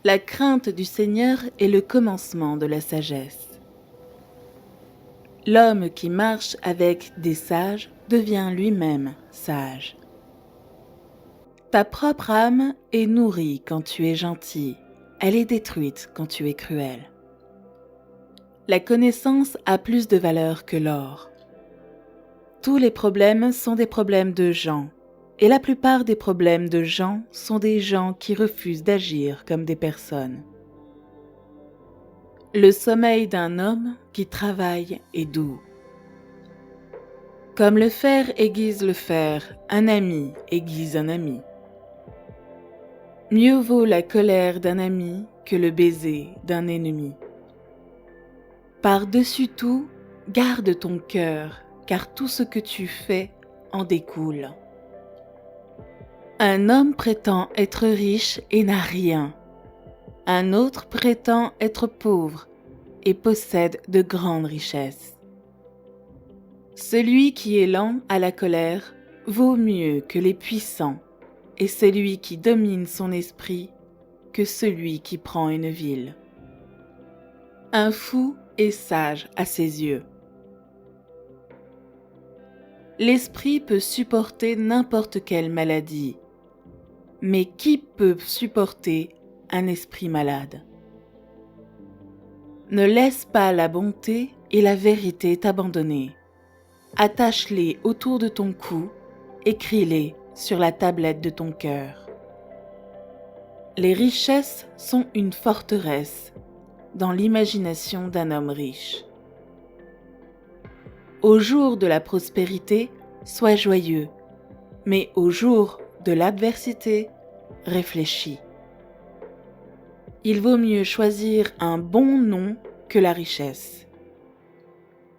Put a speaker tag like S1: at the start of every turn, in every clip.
S1: La crainte du Seigneur est le commencement de la sagesse. L'homme qui marche avec des sages devient lui-même sage. Ta propre âme est nourrie quand tu es gentil, elle est détruite quand tu es cruel. La connaissance a plus de valeur que l'or. Tous les problèmes sont des problèmes de gens, et la plupart des problèmes de gens sont des gens qui refusent d'agir comme des personnes. Le sommeil d'un homme qui travaille est doux. Comme le fer aiguise le fer, un ami aiguise un ami. Mieux vaut la colère d'un ami que le baiser d'un ennemi. Par-dessus tout, garde ton cœur, car tout ce que tu fais en découle. Un homme prétend être riche et n'a rien. Un autre prétend être pauvre et possède de grandes richesses. Celui qui est lent à la colère vaut mieux que les puissants, et celui qui domine son esprit que celui qui prend une ville. Un fou est sage à ses yeux. L'esprit peut supporter n'importe quelle maladie, mais qui peut supporter un esprit malade? Ne laisse pas la bonté et la vérité t'abandonner. Attache-les autour de ton cou, écris-les sur la tablette de ton cœur. Les richesses sont une forteresse dans l'imagination d'un homme riche. Au jour de la prospérité, sois joyeux, mais au jour de l'adversité, réfléchis. Il vaut mieux choisir un bon nom que la richesse.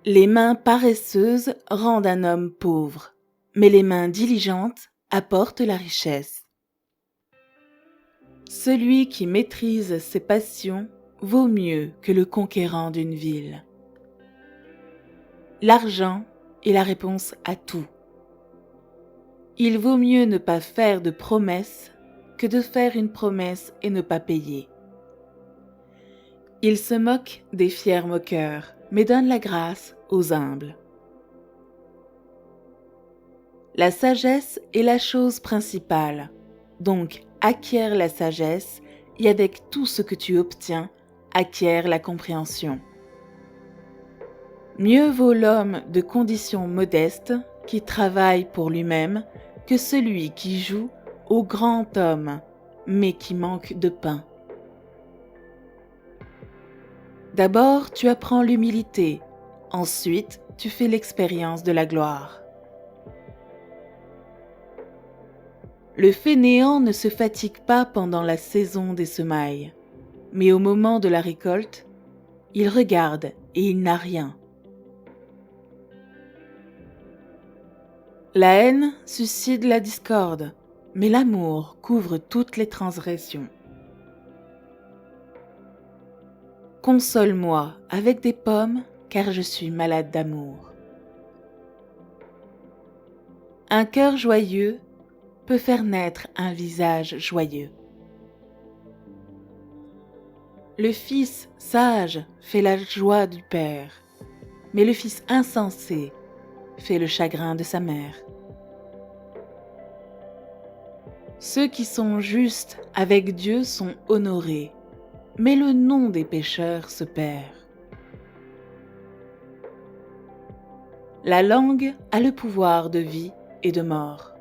S1: Les mains paresseuses rendent un homme pauvre, mais les mains diligentes apportent la richesse. Celui qui maîtrise ses passions vaut mieux que le conquérant d'une ville. L'argent est la réponse à tout. Il vaut mieux ne pas faire de promesses que de faire une promesse et ne pas payer. Il se moque des fiers moqueurs, mais donne la grâce aux humbles. La sagesse est la chose principale, donc acquiert la sagesse et avec tout ce que tu obtiens, acquiert la compréhension. Mieux vaut l'homme de condition modeste qui travaille pour lui-même que celui qui joue au grand homme, mais qui manque de pain. D'abord, tu apprends l'humilité, ensuite, tu fais l'expérience de la gloire. Le fainéant ne se fatigue pas pendant la saison des semailles, mais au moment de la récolte, il regarde et il n'a rien. La haine suscite la discorde, mais l'amour couvre toutes les transgressions. Console-moi avec des pommes, car je suis malade d'amour. Un cœur joyeux peut faire naître un visage joyeux. Le fils sage fait la joie du père, mais le fils insensé fait le chagrin de sa mère. Ceux qui sont justes avec Dieu sont honorés, mais le nom des pécheurs se perd. La langue a le pouvoir de vie et de mort.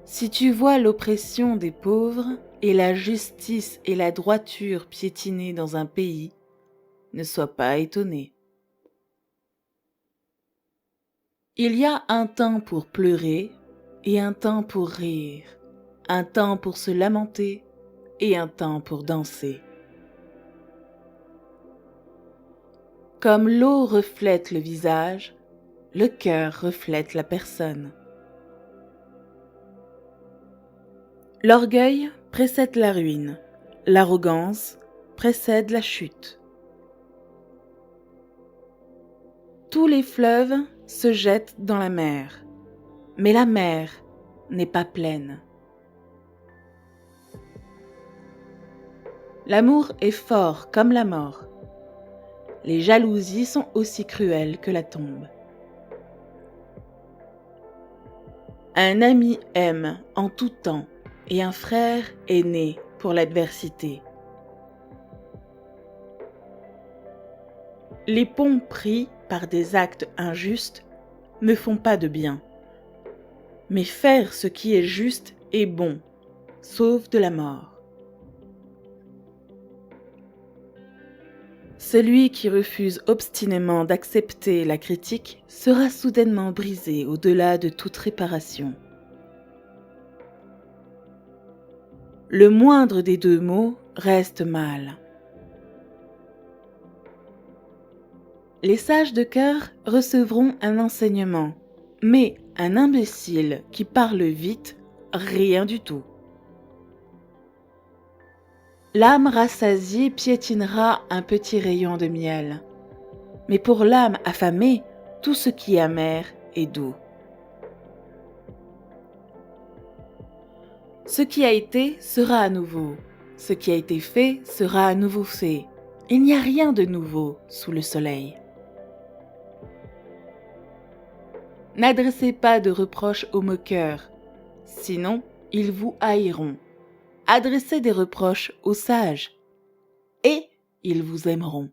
S1: Si tu vois l'oppression des pauvres et la justice et la droiture piétiner dans un pays, ne sois pas étonné. Il y a un temps pour pleurer et un temps pour rire, un temps pour se lamenter et un temps pour danser. Comme l'eau reflète le visage, le cœur reflète la personne. L'orgueil précède la ruine, l'arrogance précède la chute. Tous les fleuves se jettent dans la mer, mais la mer n'est pas pleine. L'amour est fort comme la mort. Les jalousies sont aussi cruelles que la tombe. Un ami aime en tout temps et un frère est né pour l'adversité. Les ponts pris par des actes injustes ne font pas de bien. Mais faire ce qui est juste et bon sauve de la mort. Celui qui refuse obstinément d'accepter la critique sera soudainement brisé au-delà de toute réparation. Le moindre des deux mots reste mal. Les sages de cœur recevront un enseignement, mais un imbécile qui parle vite, rien du tout. L'âme rassasiée piétinera un petit rayon de miel, mais pour l'âme affamée, tout ce qui est amer est doux. Ce qui a été sera à nouveau, ce qui a été fait sera à nouveau fait. Il n'y a rien de nouveau sous le soleil. N'adressez pas de reproches aux moqueurs, sinon ils vous haïront. Adressez des reproches aux sages, et ils vous aimeront.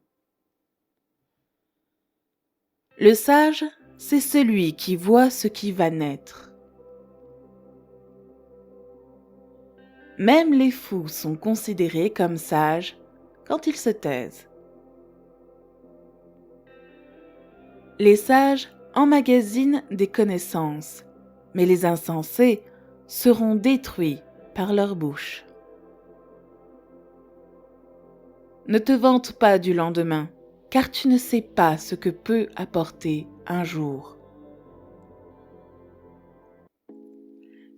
S1: Le sage, c'est celui qui voit ce qui va naître. Même les fous sont considérés comme sages quand ils se taisent. Les sages emmagasinent des connaissances, mais les insensés seront détruits par leur bouche. Ne te vante pas du lendemain, car tu ne sais pas ce que peut apporter un jour.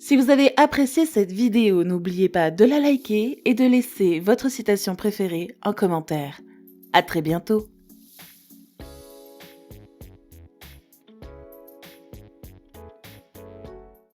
S1: Si vous avez apprécié cette vidéo, n'oubliez pas de la liker et de laisser votre citation préférée en commentaire. À très bientôt.